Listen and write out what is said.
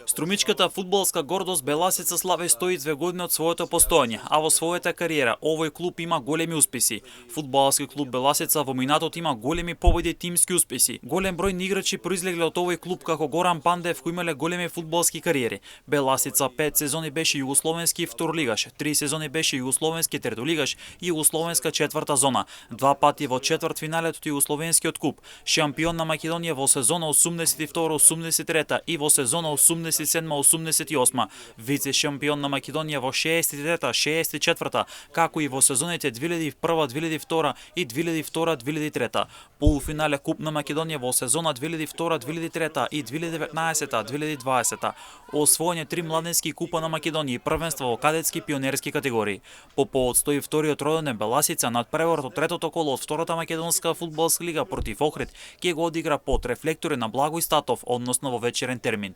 Струмичката фудбалска гордост Беласица слави 102 години од своето постоење, а во својата кариера овој клуб има големи успеси. Фудбалски клуб Беласица во минатот има големи победи и тимски успеси. Голем број играчи произлегле од овој клуб како Горан Пандев кои имале големи фудбалски кариери. Беласица 5 сезони беше југословенски второлигаш, 3 сезони беше југословенски третолигаш и југословенска четврта зона, 2 пати во четвртфиналето од југословенскиот куп, шампион на Македонија во сезона 82-83 и во сезона 87-88, вице шампион на Македонија во 63-64, како и во сезоните 2001-2002 и 2002-2003, полуфинале Куп на Македонија во сезона 2002-2003 и 2019-2020, освоење 3 младенски купа на Македонија и првенство во кадетски пионерски категории. По повод 102-иот роденден Беласица над преварот од третото коло од втората македонска фудбалска лига против Охрид ќе го одигра под рефлектори на Благој Статов, односно во вечерен термин.